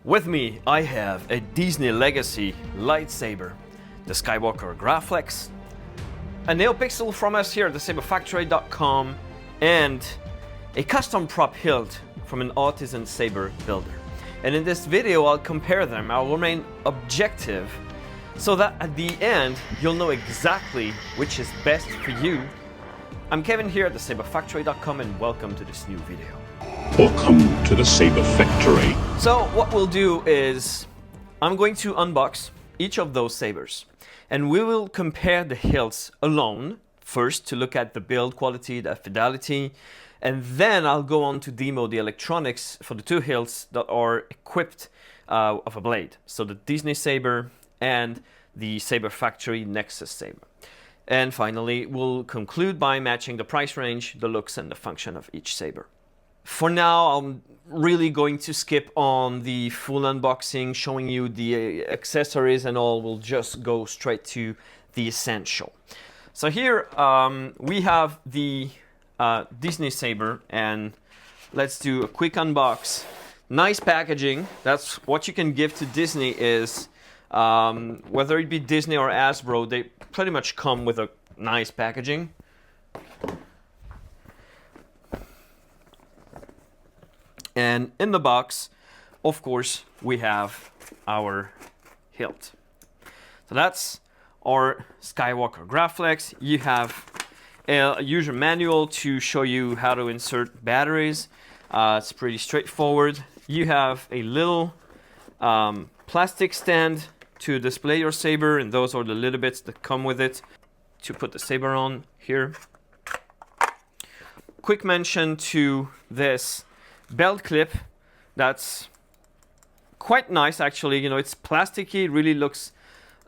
With me, I have a Disney Legacy lightsaber, the Skywalker Graflex, a Neopixel from us here at thesaberfactory.com, and a custom prop hilt from an Artisan saber builder. And in this video, I'll compare them. I'll remain objective so that at the end, you'll know exactly which is best for you. I'm Kevin here at thesaberfactory.com, and welcome to this new video. Welcome to the Saber Factory. So what we'll do is I'm going to unbox each of those sabers, and we will compare the hilts alone first to look at the build quality, the fidelity, and then I'll go on to demo the electronics for the two hilts that are equipped of a blade. So the Disney Saber and the Saber Factory Nexus Saber. And finally, we'll conclude by matching the price range, the looks, and the function of each saber. For now, I'm really going to skip on the full unboxing, showing you the accessories and all. We'll just go straight to the essential. So here we have the Disney Saber, and let's do a quick unbox. Nice packaging. That's what you can give to Disney is, whether it be Disney or Hasbro, they pretty much come with a nice packaging. And in the box, of course, we have our hilt. So that's our Skywalker Graflex. You have a user manual to show you how to insert batteries. It's pretty straightforward. You have a little plastic stand to display your saber, and those are the little bits that come with it to put the saber on here. Quick mention to this belt clip. That's quite nice, actually. You know, it's plasticky. It really looks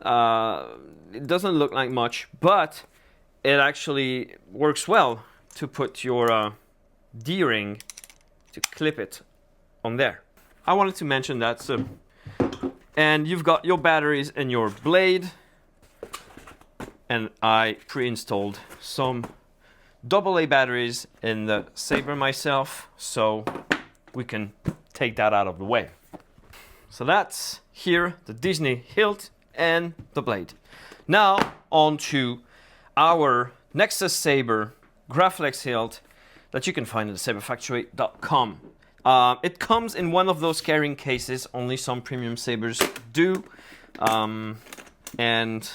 it doesn't look like much, but it actually works well to put your D-ring, to clip it on there. I wanted to mention that. So, and you've got your batteries and your blade, and I pre-installed some AA batteries in the saber myself, so we can take that out of the way. So that's here the Disney hilt and the blade. Now on to our Nexus Saber Graflex hilt that you can find at thesaberfactory.com. It comes in one of those carrying cases. Only some premium sabers do, and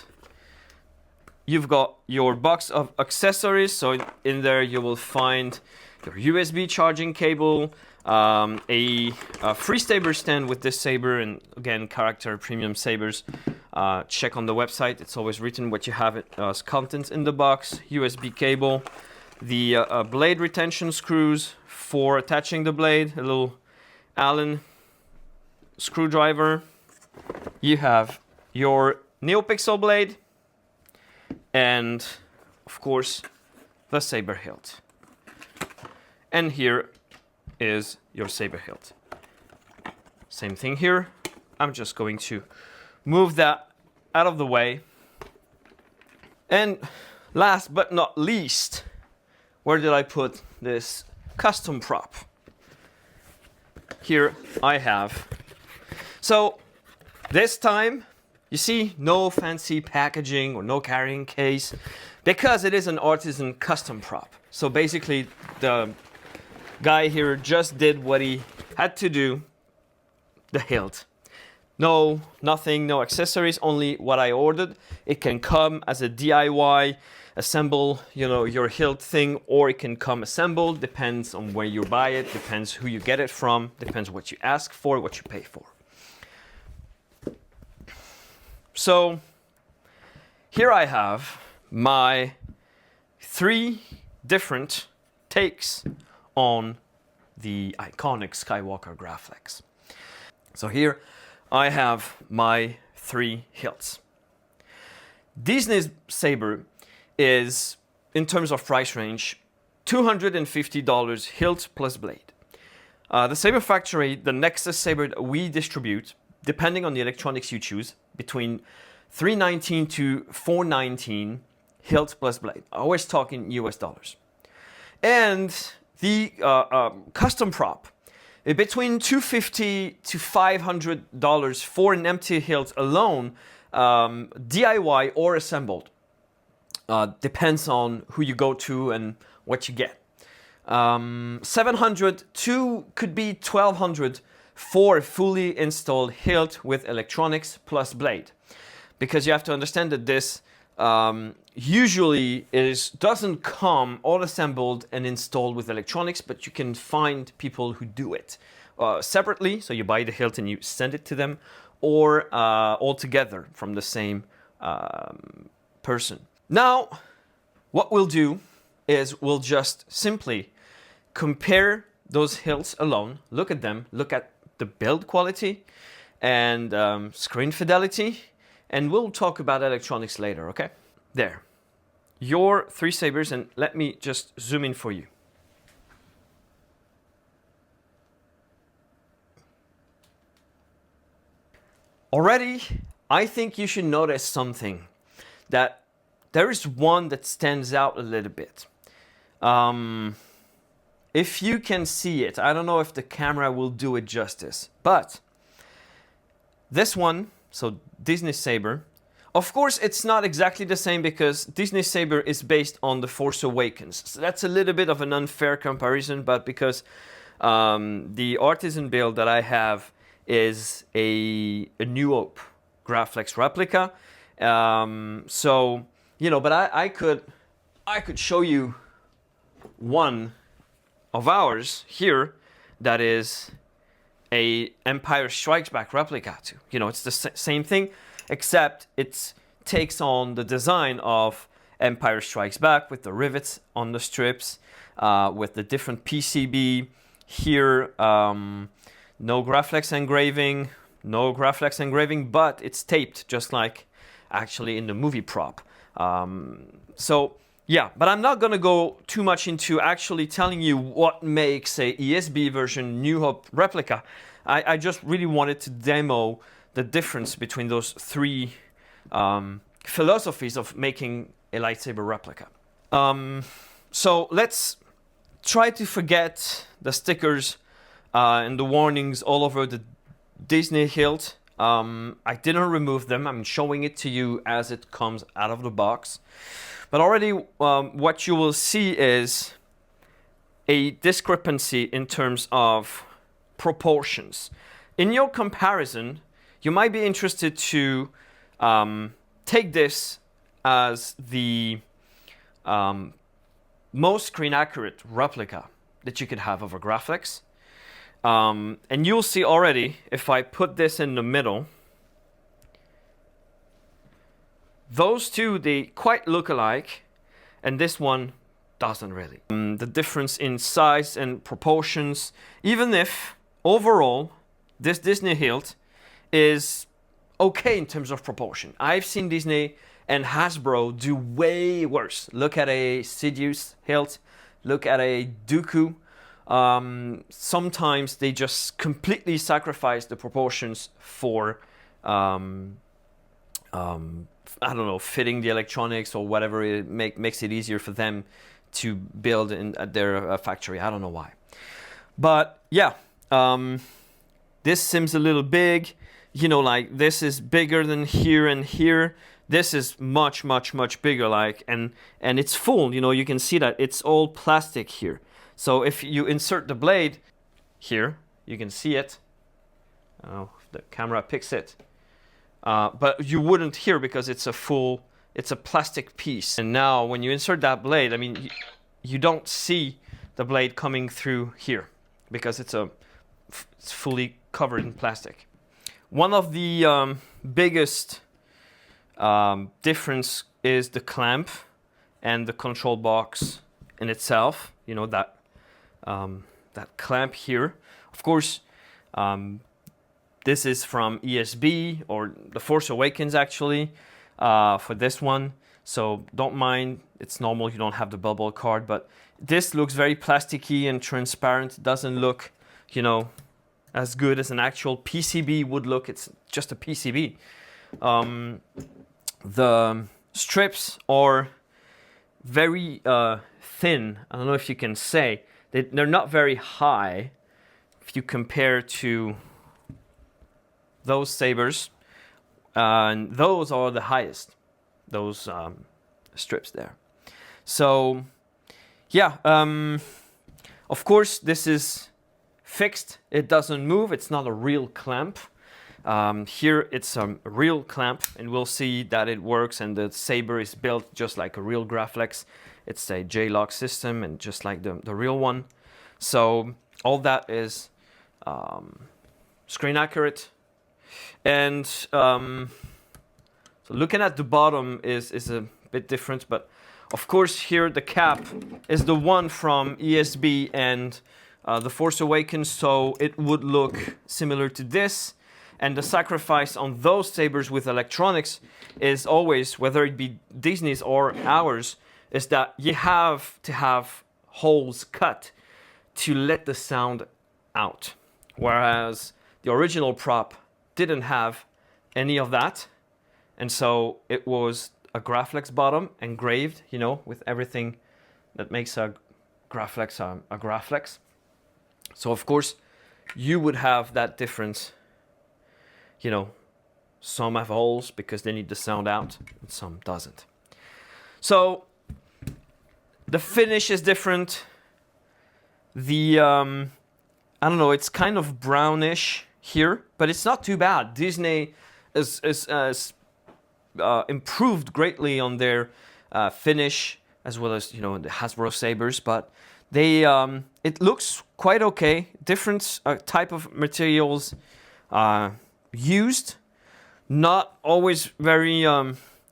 you've got your box of accessories. So in there you will find your USB charging cable, a free saber stand with this saber, and again, character premium sabers. Check on the website. It's always written what you have as contents in the box. USB cable, the blade retention screws for attaching the blade, a little Allen screwdriver. You have your Neopixel blade, and of course the saber hilt. And here is your saber hilt. Same thing here. I'm just going to move that out of the way. And last but not least, where did I put this custom prop? Here I have. So this time, you see, no fancy packaging or no carrying case, because it is an Artisan custom prop. So basically, the guy here just did what he had to do, the hilt. No, nothing, no accessories, only what I ordered. It can come as a DIY, assemble, you know, your hilt thing, or it can come assembled, depends on where you buy it, depends who you get it from, depends what you ask for, what you pay for. So here I have my 3 different takes on the iconic Skywalker Graflex. So here I have my 3 hilts. Disney's saber is, in terms of price range, $250 hilt plus blade. The Saber Factory, the Nexus Saber that we distribute, depending on the electronics you choose, between $319 to $419 hilt plus blade. Always talking US dollars. And the custom prop between $250 to $500 for an empty hilt alone, DIY or assembled. Depends on who you go to and what you get. 700 to could be 1200 for a fully installed hilt with electronics plus blade, because you have to understand that this usually doesn't come all assembled and installed with electronics, but you can find people who do it separately. So you buy the hilt and you send it to them, or all together from the same person. Now, what we'll do is we'll just simply compare those hilts alone, look at them, look at the build quality and screen fidelity, and we'll talk about electronics later, okay? There. Your 3 sabers, and let me just zoom in for you. Already, I think you should notice something, that there is one that stands out a little bit. If you can see it, I don't know if the camera will do it justice, but this one, so Disney Saber, of course it's not exactly the same because Disney Saber is based on The Force Awakens. So that's a little bit of an unfair comparison, but because the Artisan build that I have is a New Hope Graflex replica. So, you know, but I could show you one of ours here that is a Empire Strikes Back replica too. You know, it's the same thing, except it takes on the design of Empire Strikes Back with the rivets on the strips, with the different PCB here. No Graflex engraving, but it's taped just like actually in the movie prop. So yeah, but I'm not going to go too much into actually telling you what makes a ESB version New Hope replica. I just really wanted to demo the difference between those 3 philosophies of making a lightsaber replica. So let's try to forget the stickers and the warnings all over the Disney hilt. I didn't remove them. I'm showing it to you as it comes out of the box. But already what you will see is a discrepancy in terms of proportions. In your comparison, you might be interested to take this as the most screen accurate replica that you could have of a Graflex. And you'll see already, if I put this in the middle, those two, they quite look alike, and this one doesn't really. The difference in size and proportions, even if overall this Disney hilt is okay in terms of proportion. I've seen Disney and Hasbro do way worse. Look at a Sidious hilt, look at a Dooku. Sometimes they just completely sacrifice the proportions for I don't know, fitting the electronics or whatever. It makes it easier for them to build at their factory. I don't know why. But yeah, this seems a little big. You know, like this is bigger than here and here. This is much, much, much bigger, like, and it's full. You know, you can see that it's all plastic here. So if you insert the blade here, you can see it. Oh, the camera picks it. But you wouldn't here because it's a plastic piece. And now when you insert that blade, I mean, you don't see the blade coming through here because it's fully covered in plastic. One of the biggest difference is the clamp and the control box in itself. You know, that clamp here. Of course, this is from ESB or The Force Awakens actually for this one. So don't mind, it's normal, you don't have the bubble card, but this looks very plasticky and transparent. It doesn't look, you know, as good as an actual PCB would look. It's just a PCB. The strips are very thin. I don't know if you can say. They're not very high. if you compare to those sabers, and those are the highest, those strips there. So yeah, of course this is fixed, it doesn't move, it's not a real clamp. Here it's a real clamp, and we'll see that it works, and the saber is built just like a real Graflex. It's a J-lock system, and just like the real one. So all that is screen accurate. And so looking at the bottom is a bit different, but of course here the cap is the one from ESB and The Force Awakens, so it would look similar to this. And the sacrifice on those sabers with electronics is always, whether it be Disney's or ours, is that you have to have holes cut to let the sound out. Whereas the original prop didn't have any of that. And so it was a Graflex bottom, engraved, you know, with everything that makes a Graflex a Graflex. So of course you would have that difference. You know, some have holes because they need the sound out, and some doesn't. So the finish is different. The I don't know, it's kind of brownish here, but it's not too bad. Disney is improved greatly on their finish, as well as, you know, the Hasbro sabers, but they it looks quite okay. Different type of materials used, not always very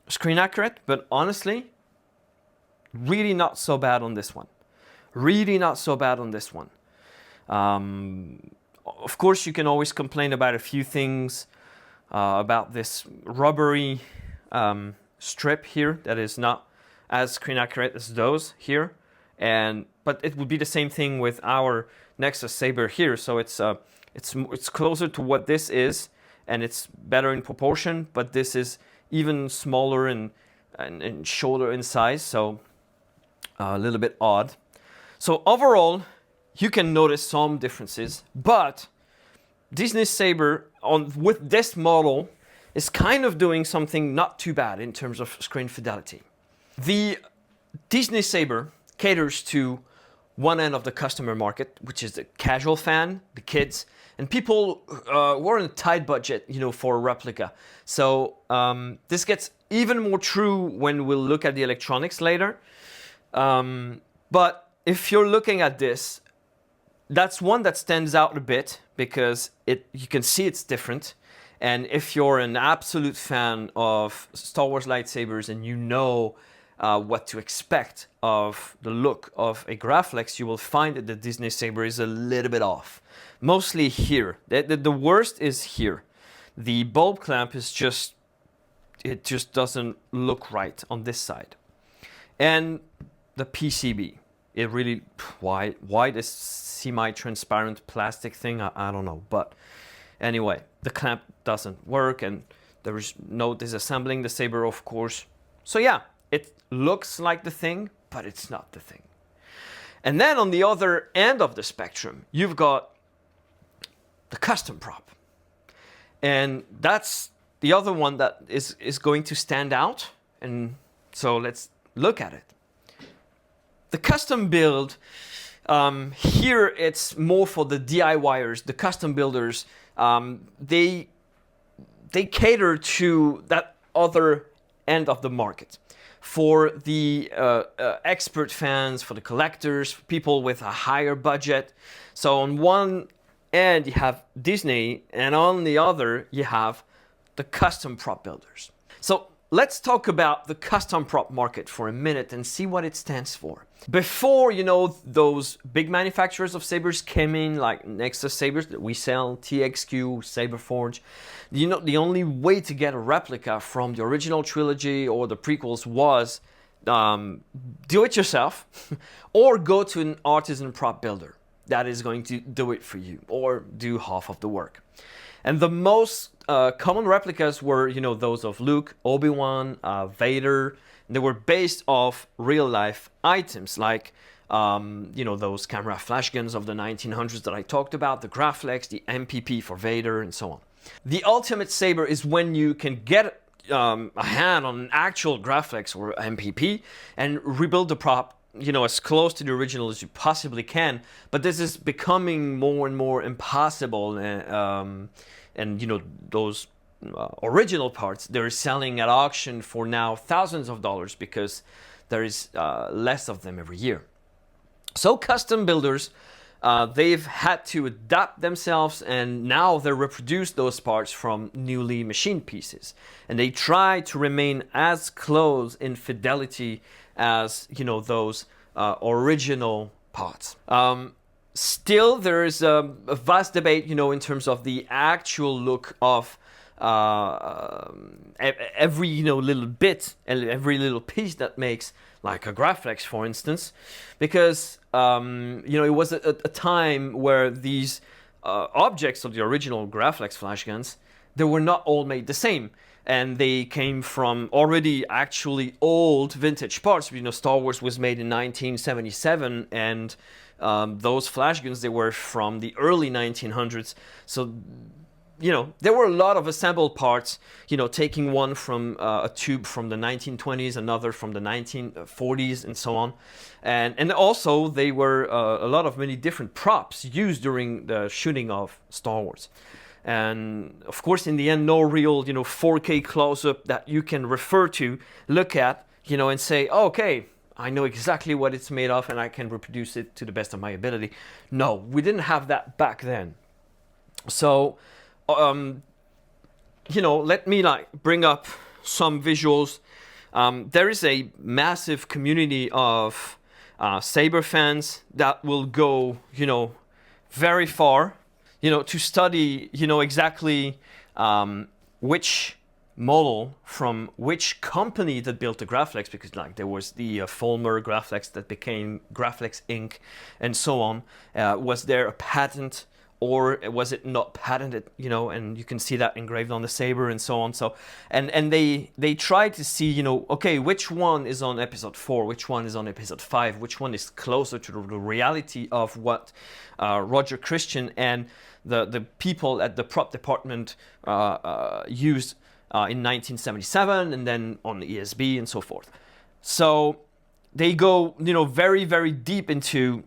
screen accurate, but honestly, really not so bad on this one. Really not so bad on this one. Of course, you can always complain about a few things about this rubbery strip here that is not as screen accurate as those here, but it would be the same thing with our Nexus Saber here. So it's closer to what this is, and it's better in proportion, but this is even smaller and shorter in size, so a little bit odd. So overall, you can notice some differences, but Disney Saber with this model is kind of doing something not too bad in terms of screen fidelity. The Disney Saber caters to one end of the customer market, which is the casual fan, the kids, and people who are in a tight budget, you know, for a replica. So this gets even more true when we'll look at the electronics later. But if you're looking at this, that's one that stands out a bit because you can see it's different. And if you're an absolute fan of Star Wars lightsabers and you know what to expect of the look of a Graflex, you will find that the Disney Saber is a little bit off. Mostly here. The worst is here. The bulb clamp is just doesn't look right on this side. And the PCB, it really, why this semi-transparent plastic thing, I don't know. But anyway, the clamp doesn't work, and there is no disassembling the Saber, of course. So yeah, it looks like the thing, but it's not the thing. And then on the other end of the spectrum, you've got the custom prop. And that's the other one that is going to stand out. And so let's look at it. The custom build, here it's more for the DIYers, the custom builders. They cater to that other end of the market. For the expert fans, for the collectors, for people with a higher budget. So on one end you have Disney, and on the other you have the custom prop builders. So let's talk about the custom prop market for a minute and see what it stands for. Before, you know, those big manufacturers of sabers came in, like Nexus Sabers that we sell, TXQ, Saberforge, you know, the only way to get a replica from the original trilogy or the prequels was do it yourself or go to an artisan prop builder that is going to do it for you or do half of the work. And the most common replicas were, you know, those of Luke, Obi-Wan, Vader. They were based off real life items like you know, those camera flash guns of the 1900s that I talked about, the Graflex, the MPP for Vader, and so on. The ultimate saber is when you can get a hand on an actual Graflex or MPP and rebuild the prop, you know, as close to the original as you possibly can. But this is becoming more and more impossible, and you know, those original parts, they're selling at auction for now thousands of dollars because there is less of them every year. So custom builders, they've had to adapt themselves, and now they reproduce those parts from newly machined pieces, and they try to remain as close in fidelity as, you know, those original parts. Still, there is a vast debate, you know, in terms of the actual look of every, you know, little bit and every little piece that makes like a Graflex, for instance, because you know, it was a time where these objects of the original Graflex flash guns, they were not all made the same, and they came from already actually old vintage parts. You know, Star Wars was made in 1977, and those flash guns, they were from the early 1900s. So, you know, there were a lot of assembled parts, you know, taking one from a tube from the 1920s, another from the 1940s, and so on. And also, they were a lot of many different props used during the shooting of Star Wars. And of course, in the end, no real, you know, 4K close-up that you can refer to, look at, you know, and say, oh, okay, I know exactly what it's made of and I can reproduce it to the best of my ability. No, we didn't have that back then. So, you know, let me like bring up some visuals. There is a massive community of saber fans that will go, you know, very far, you know, to study, you know, exactly which model from which company that built the Graflex, because like there was the Fulmer Graflex that became Graflex Inc. and so on. Was there a patent, or was it not patented, you know, and you can see that engraved on the saber and so on. So, and they try to see, you know, okay, which one is on episode 4, which one is on episode 5, which one is closer to the reality of what Roger Christian and the people at the prop department used in 1977, and then on the ESB and so forth. So they go, you know, very, very deep into,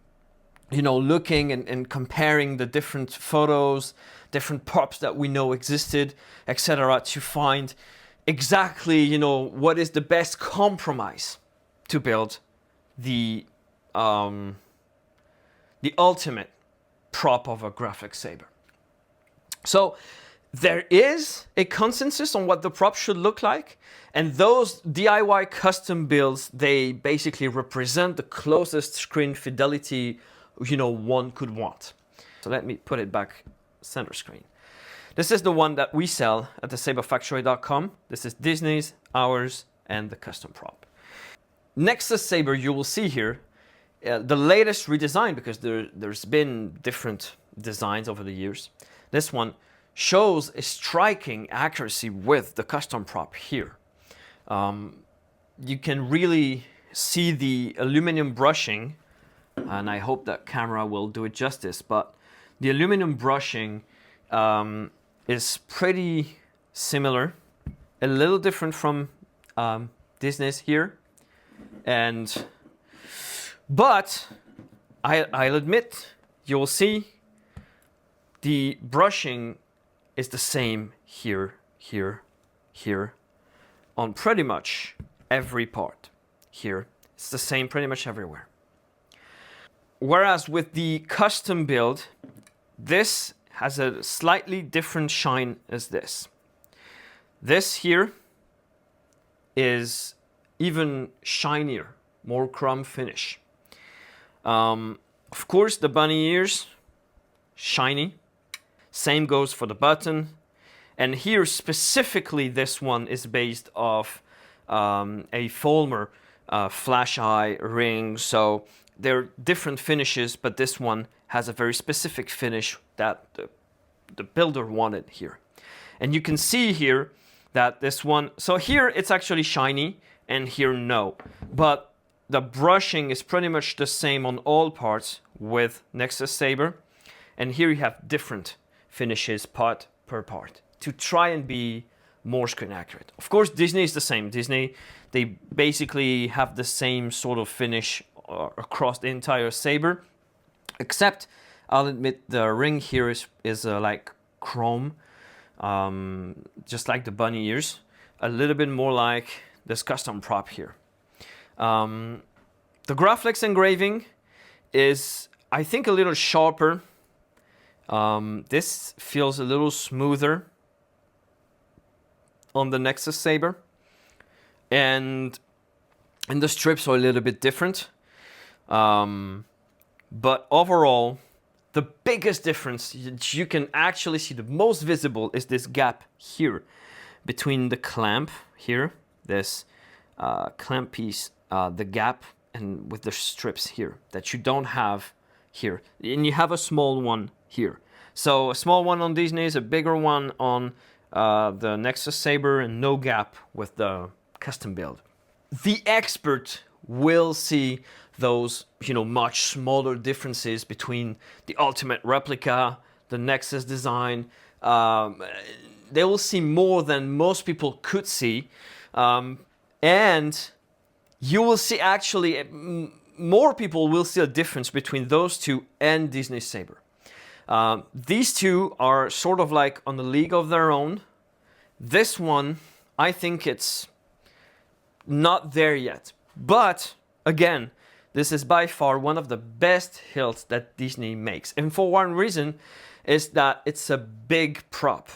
you know, looking and comparing the different photos, different props that we know existed, etc., to find exactly, you know, what is the best compromise to build the ultimate prop of a Graflex saber. So there is a consensus on what the prop should look like, and those DIY custom builds, they basically represent the closest screen fidelity, you know, one could want. So let me put it back center screen. This is the one that we sell at the saberfactory.com. This is Disney's, ours, and the custom prop. Nexus Saber, you will see here the latest redesign, because there's been different designs over the years. This one shows a striking accuracy with the custom prop here. You can really see the aluminum brushing, and I hope that camera will do it justice, but the aluminum brushing is pretty similar, a little different from Disney's here, but I'll admit, you'll see the brushing is the same here, here, here, on pretty much every part. Here, it's the same pretty much everywhere. Whereas with the custom build, this has a slightly different shine as this. This here is even shinier, more chrome finish. Of course, the bunny ears, shiny. Same goes for the button. And here specifically, this one is based off a Fulmer flash eye ring. So they're different finishes, but this one has a very specific finish that the builder wanted here. And you can see here that this one, so here it's actually shiny, and here no. But the brushing is pretty much the same on all parts with Nexus Saber. And here you have different finishes part per part to try and be more screen accurate. Of course, Disney is the same. Disney, they basically have the same sort of finish across the entire saber, except I'll admit the ring here is like chrome, just like the bunny ears, a little bit more like this custom prop here. The Graflex engraving is, I think, a little sharper. This feels a little smoother on the Nexus Saber, and the strips are a little bit different. But overall, the biggest difference you can actually see, the most visible, is this gap here between the clamp here, this clamp piece, the gap, and with the strips here that you don't have here. And you have a small one here. So a small one on Disney, a bigger one on the Nexus Saber, and no gap with the custom build. The expert will see those, much smaller differences between the Ultimate Replica, the Nexus design. They will see more than most people could see. And you will see, actually, more people will see a difference between those two and Disney Saber. These two are sort of like on a league of their own. This one, I think it's not there yet. But again, this is by far one of the best hilts that Disney makes. And for one reason is that it's a big prop.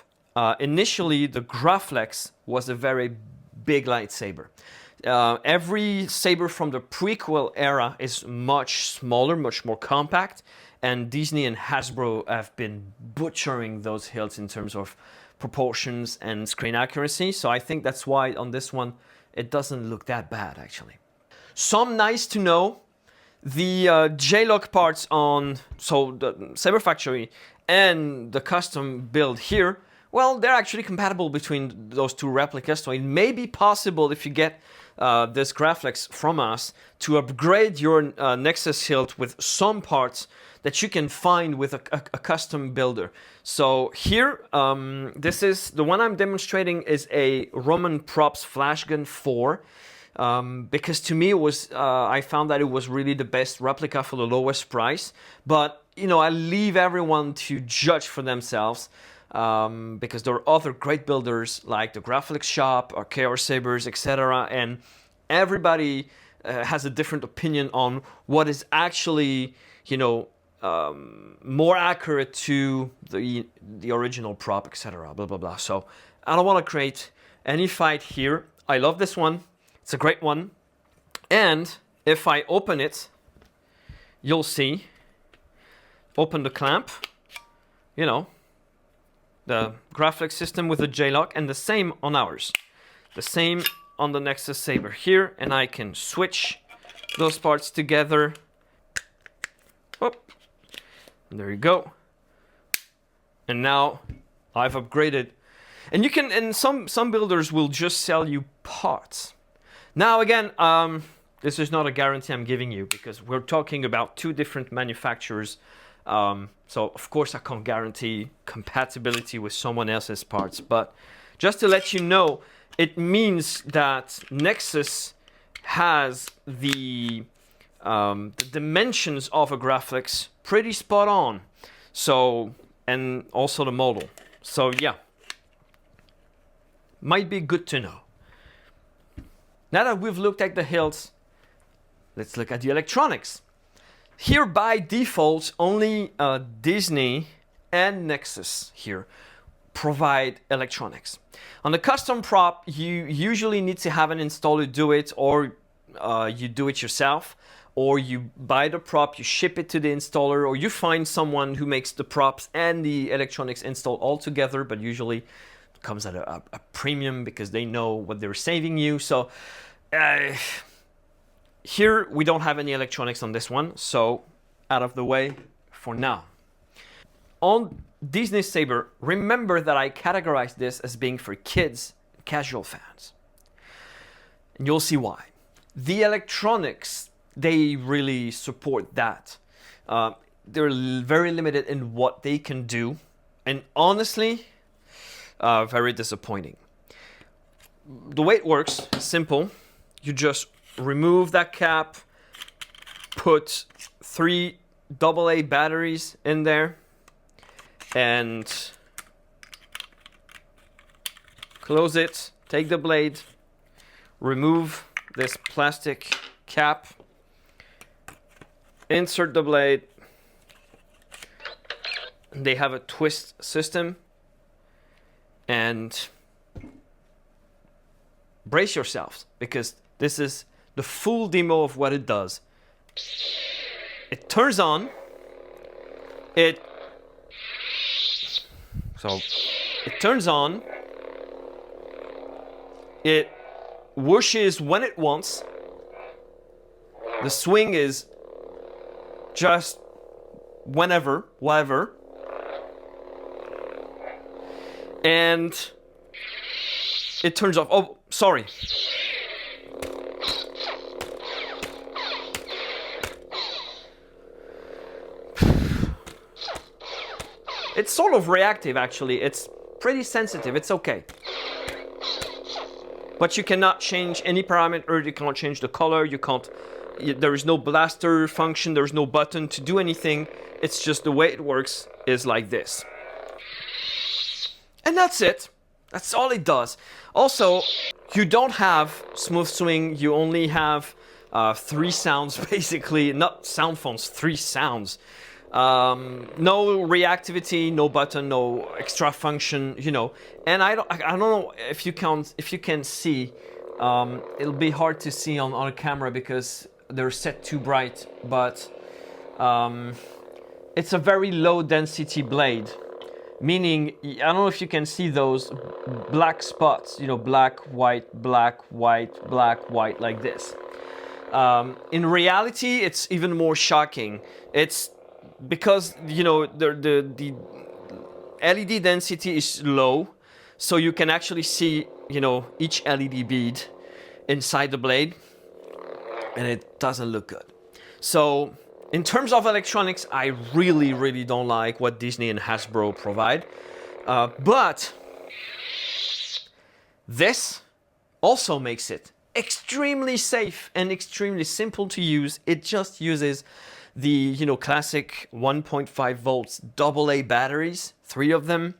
Initially, the Graflex was a very big lightsaber. Every saber from the prequel era is much smaller, much more compact. And Disney and Hasbro have been butchering those hilts in terms of proportions and screen accuracy. So I think that's why on this one, it doesn't look that bad, actually. Some nice to know, the J-Lock parts on the Saber Factory and the custom build here, well, they're actually compatible between those two replicas. So it may be possible, if you get this Graflex from us, to upgrade your Nexus hilt with some parts that you can find with a custom builder. So here, this is the one I'm demonstrating is a Roman Props Flashgun 4. Because to me it was, I found that it was really the best replica for the lowest price. But I leave everyone to judge for themselves, because there are other great builders like the Graflex Shop or KR Sabers, etc. And everybody has a different opinion on what is actually, more accurate to the original prop, etc. Blah blah blah. So I don't want to create any fight here. I love this one. It's a great one. And if I open it, you'll see, open the clamp, the Graflex system with the J-Lock, and the same on ours. The same on the Nexus Saber here, and I can switch those parts together. Oh, there you go. And now I've upgraded. And you can, and some builders will just sell you parts. Now again, this is not a guarantee I'm giving you, because we're talking about two different manufacturers. So of course I can't guarantee compatibility with someone else's parts, but just to let you know, it means that Nexus has the dimensions of a Graflex pretty spot on. So, and also the model. So yeah, might be good to know. Now that we've looked at the hilts, let's look at the electronics. Here by default, only Disney and Nexus here provide electronics. On the custom prop, you usually need to have an installer do it, or you do it yourself, or you buy the prop, you ship it to the installer, or you find someone who makes the props and the electronics installed all together, but usually it comes at a premium because they know what they're saving you. So here we don't have any electronics on this one, so out of the way for now. On Disney Saber, remember that I categorize this as being for kids and casual fans. And you'll see why. The electronics, they really support that. They're very limited in what they can do, and honestly, very disappointing. The way it works, simple. You just remove that cap, put 3 AA batteries in there, and close it, take the blade, remove this plastic cap, insert the blade. They have a twist system, and brace yourselves, because this is the full demo of what it does. It turns on, it turns on, it whooshes when it wants. The swing is just whenever, whatever. And it turns off. Oh, sorry. It's sort of reactive, actually. It's pretty sensitive. It's okay. But you cannot change any parameter. You cannot change the color. You can't. There is no blaster function. There's no button to do anything. It's just the way it works is like this. And that's it. That's all it does. Also, you don't have smooth swing. You only have 3 sounds, basically. Not sound fonts, 3 sounds. No reactivity, no button, no extra function, you know. And I don't know if you can see. It'll be hard to see on a camera because they're set too bright. But it's a very low density blade. Meaning, I don't know if you can see those black spots, you know, black, white, black, white, black, white, like this. In reality, it's even more shocking. It's because, you know, the LED density is low, so you can actually see, you know, each LED bead inside the blade, and it doesn't look good. So, in terms of electronics, I really don't like what Disney and Hasbro provide. But this also makes it extremely safe and extremely simple to use. It just uses the, you know, classic 1.5 volts AA batteries, 3 of them.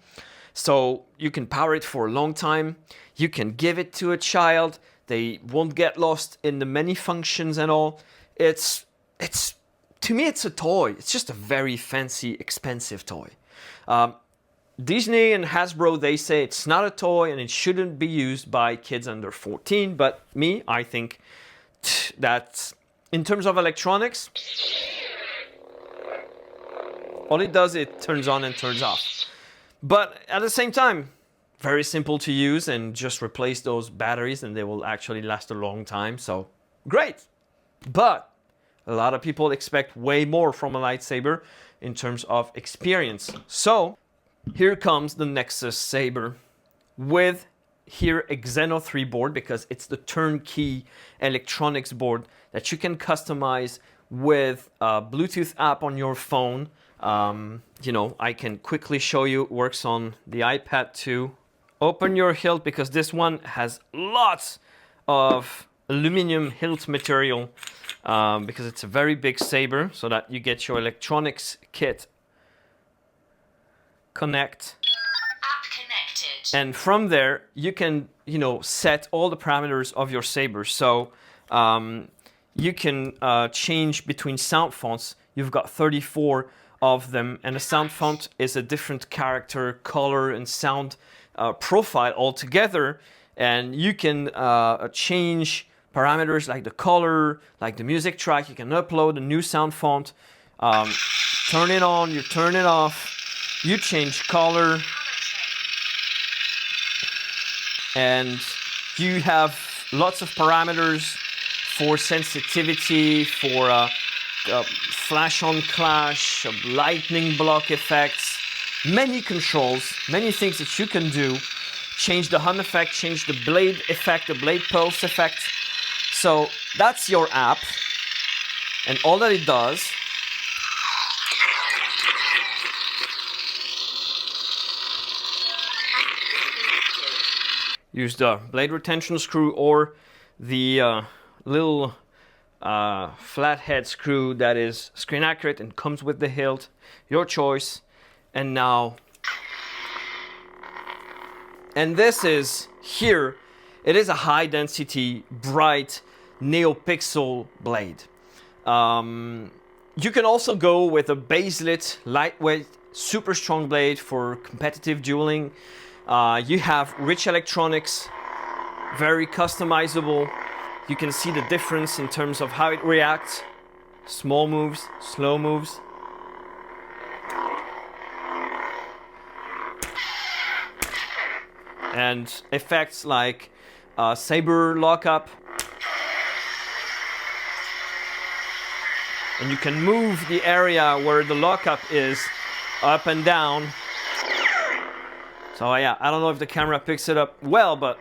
So you can power it for a long time. You can give it to a child. They won't get lost in the many functions and all. To me, it's a toy. It's just a very fancy, expensive toy. Disney and Hasbro, they say it's not a toy and it shouldn't be used by kids under 14. But me, I think that in terms of electronics, all it does, it turns on and turns off. But at the same time, very simple to use, and just replace those batteries and they will actually last a long time. So great. But a lot of people expect way more from a lightsaber in terms of experience. So here comes the Nexus Saber with here a Xeno 3 board, because it's the turnkey electronics board that you can customize with a Bluetooth app on your phone. You know, I can quickly show you. It works on the iPad too. Open your hilt, because this one has lots of aluminum hilt material, because it's a very big saber, so that you get your electronics kit. Connect. App connected. And from there, you can, you know, set all the parameters of your saber. So you can change between sound fonts. You've got 34 of them, and a sound font is a different character, color, and sound profile altogether. And you can change parameters like the color, like the music track. You can upload a new sound font, turn it on, you turn it off, you change color, and you have lots of parameters for sensitivity, for flash on clash, lightning block effects, many controls, many things that you can do. Change the hum effect, change the blade effect, the blade pulse effect. So that's your app, and all that it does use the blade retention screw or the little flathead screw that is screen accurate and comes with the hilt, your choice. And now, and this is here, it is a high density, bright Neopixel blade. You can also go with a baselit, lightweight, super strong blade for competitive dueling. You have rich electronics, very customizable. You can see the difference in terms of how it reacts. Small moves, slow moves. And effects like saber lockup. And you can move the area where the lockup is up and down. So yeah, I don't know if the camera picks it up well, but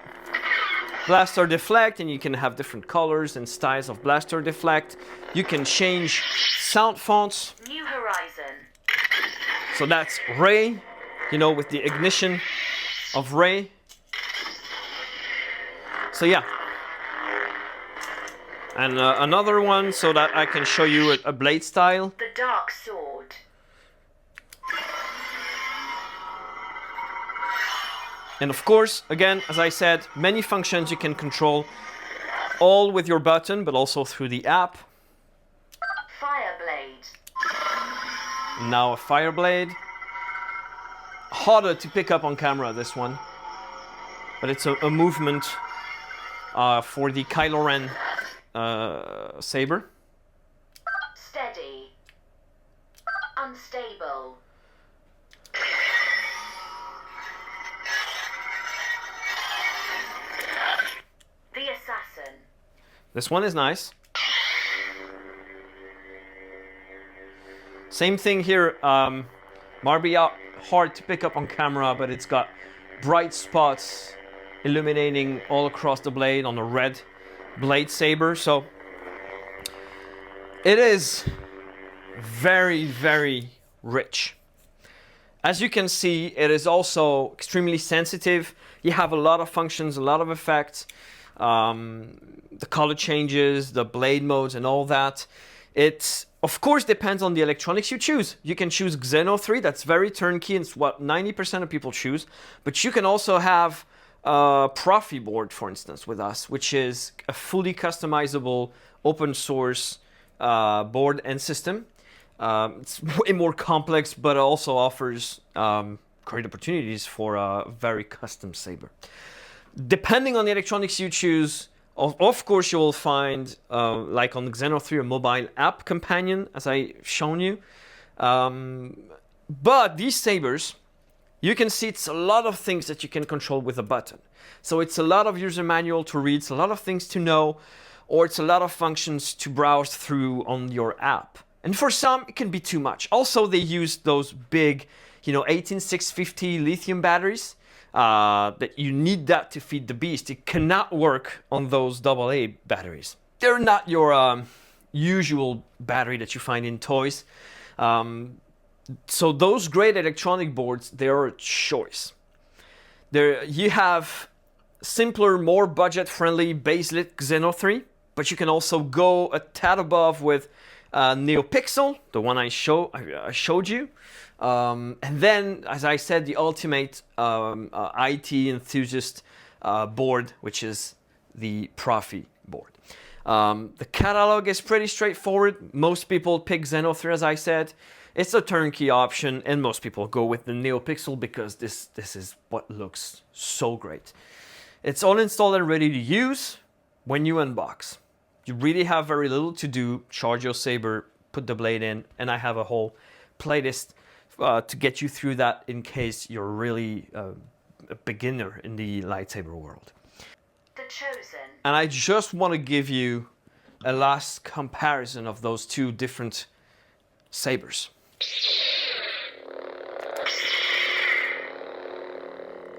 blaster deflect, and you can have different colors and styles of blaster deflect. You can change sound fonts. New horizon. So that's Ray, you know, with the ignition of Ray. So yeah. And another one so that I can show you a blade style. The dark sword. And of course, again, as I said, many functions you can control, all with your button, but also through the app. Fire blade. Now a fire blade. Harder to pick up on camera, this one. But it's a movement for the Kylo Ren saber. Steady. Unstable. The assassin. This one is nice. Same thing here. Might be hard to pick up on camera, but it's got bright spots illuminating all across the blade on the red blade saber. So it is very, very rich. As you can see, it is also extremely sensitive. You have a lot of functions, a lot of effects. The color changes, the blade modes and all that. It, of course, depends on the electronics you choose. You can choose Xeno 3, that's very turnkey, and it's what 90% of people choose. But you can also have a Profi board, for instance, with us, which is a fully customizable open source board and system. It's way more complex, but also offers great opportunities for a very custom saber. Depending on the electronics you choose, of course you will find, like on the Xeno 3, a mobile app companion, as I've shown you. But these sabers, you can see it's a lot of things that you can control with a button. So it's a lot of user manual to read, it's a lot of things to know, or it's a lot of functions to browse through on your app. And for some, it can be too much. Also, they use those big, 18650 lithium batteries. That you need that to feed the beast. It cannot work on those AA batteries. They're not your usual battery that you find in toys. So those great electronic boards, they are a choice. You have simpler, more budget-friendly baselit Xeno 3, but you can also go a tad above with Neopixel, the one I showed you. And then, as I said, the ultimate IT enthusiast board, which is the Profi board. The catalog is pretty straightforward. Most people pick Xeno 3, as I said. It's a turnkey option, and most people go with the Neopixel because this is what looks so great. It's all installed and ready to use when you unbox. You really have very little to do. Charge your saber, put the blade in, and I have a whole playlist to get you through that in case you're really a beginner in the lightsaber world. The chosen. And I just want to give you a last comparison of those two different sabers.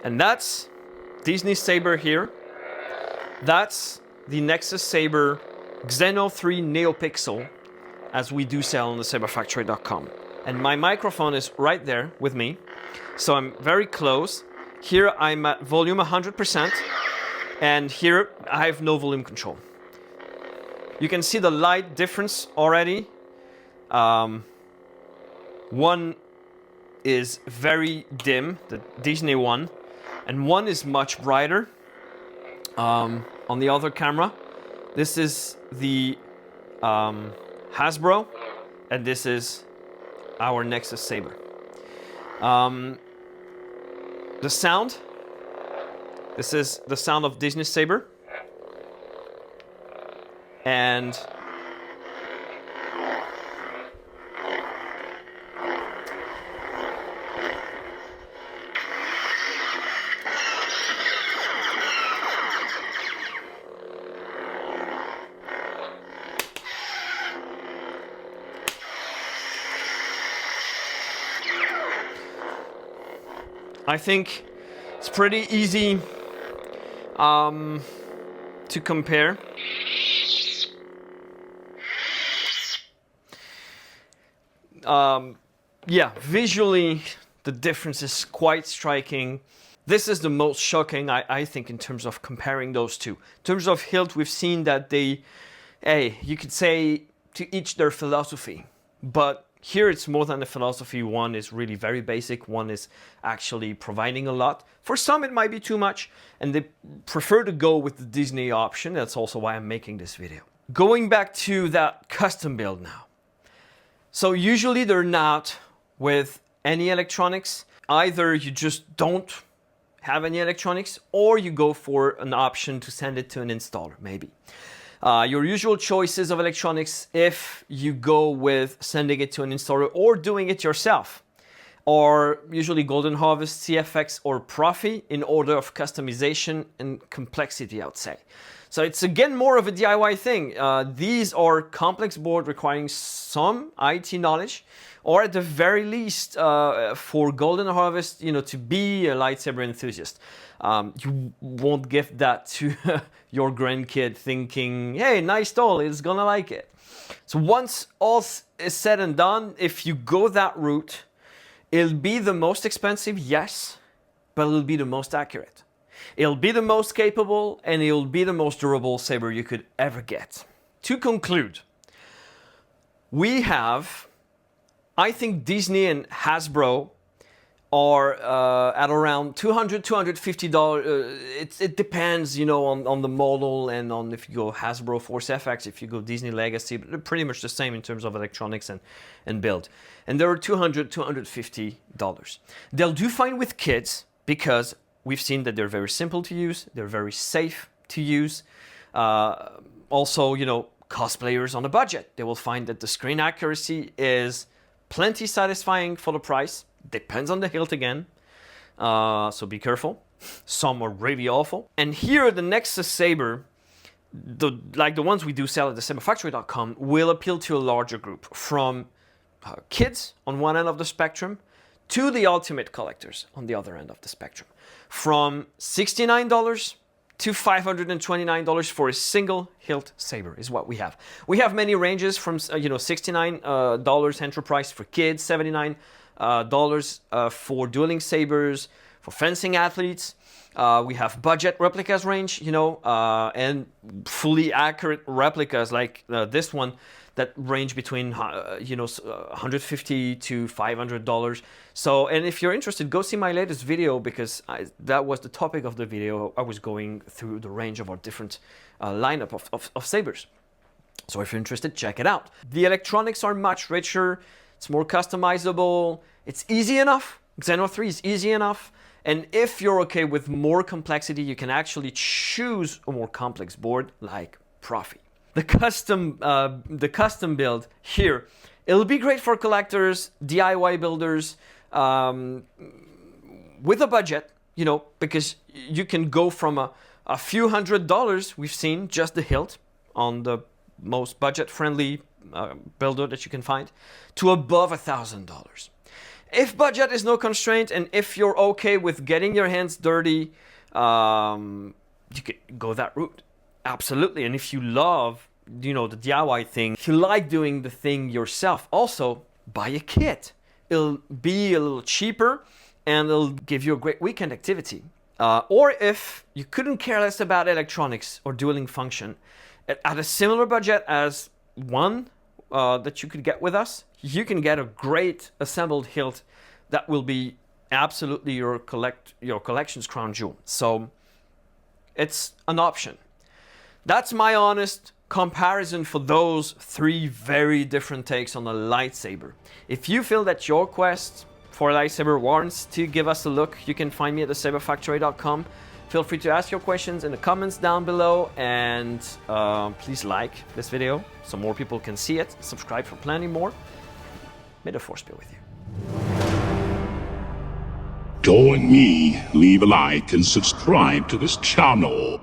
And that's Disney saber here. That's the Nexus Saber Xeno 3 Neopixel, as we do sell on the saberfactory.com. And my microphone is right there with me, so I'm very close. Here I'm at volume 100%, and here I have no volume control. You can see the light difference already. One is very dim, the Disney one, and one is much brighter on the other camera. This is the Hasbro, and this is our Nexus Saber. The sound, this is the sound of Disney Saber. And I think it's pretty easy to compare. Yeah, visually the difference is quite striking. This is the most shocking, I think, in terms of comparing those two. In terms of hilt, we've seen that they, you could say to each their philosophy, but here it's more than a philosophy. One is really very basic, one is actually providing a lot. For some it might be too much, and they prefer to go with the Disney option. That's also why I'm making this video. Going back to that custom build now. So usually they're not with any electronics. Either you just don't have any electronics, or you go for an option to send it to an installer, maybe. Your usual choices of electronics, if you go with sending it to an installer or doing it yourself, are usually Golden Harvest, CFX, or Profi in order of customization and complexity, I would say. So it's again more of a DIY thing. These are complex boards requiring some IT knowledge, or at the very least, for Golden Harvest, to be a lightsaber enthusiast. You won't give that to your grandkid thinking, hey, nice doll, it's gonna like it. So once all is said and done, if you go that route, it'll be the most expensive, yes, but it'll be the most accurate. It'll be the most capable, and it'll be the most durable saber you could ever get. To conclude, we have, I think Disney and Hasbro are at around $200, $250. It depends, on the model and on if you go Hasbro Force FX, if you go Disney Legacy, but they're pretty much the same in terms of electronics and build. And they're $200, $250. They'll do fine with kids because we've seen that they're very simple to use, they're very safe to use. Also, cosplayers on a budget, they will find that the screen accuracy is plenty satisfying for the price. Depends on the hilt again, so be careful. Some are really awful. And here the Nexus Saber, like the ones we do sell at the saberfactory.com, will appeal to a larger group, from kids on one end of the spectrum to the ultimate collectors on the other end of the spectrum. From $69 to $529 for a single hilt saber is what we have. We have many ranges from $69 entry price for kids, $79 for dueling sabers, for fencing athletes. We have budget replicas range, and fully accurate replicas like this one that range between $150 to $500. So, and if you're interested, go see my latest video, because that was the topic of the video. I was going through the range of our different lineup of sabers. So if you're interested, check it out. The electronics are much richer. It's more customizable. It's easy enough. Xeno 3 is easy enough. And if you're okay with more complexity, you can actually choose a more complex board like Profi. The custom build here, it'll be great for collectors, DIY builders, with a budget, because you can go from a few $100s, we've seen just the hilt on the most budget-friendly builder that you can find, to above $1,000. If budget is no constraint, and if you're okay with getting your hands dirty, you could go that route. Absolutely. And if you love, the DIY thing, if you like doing the thing yourself, also buy a kit. It'll be a little cheaper and it'll give you a great weekend activity. Or if you couldn't care less about electronics or dueling function, at a similar budget as one that you could get with us, you can get a great assembled hilt that will be absolutely your collection's crown jewel. So it's an option. That's my honest comparison for those three very different takes on a lightsaber. If you feel that your quest for a lightsaber warrants to give us a look, you can find me at thesaberfactory.com. Feel free to ask your questions in the comments down below, and please like this video so more people can see it. Subscribe for plenty more. May the Force be with you. Join me, leave a like and subscribe to this channel.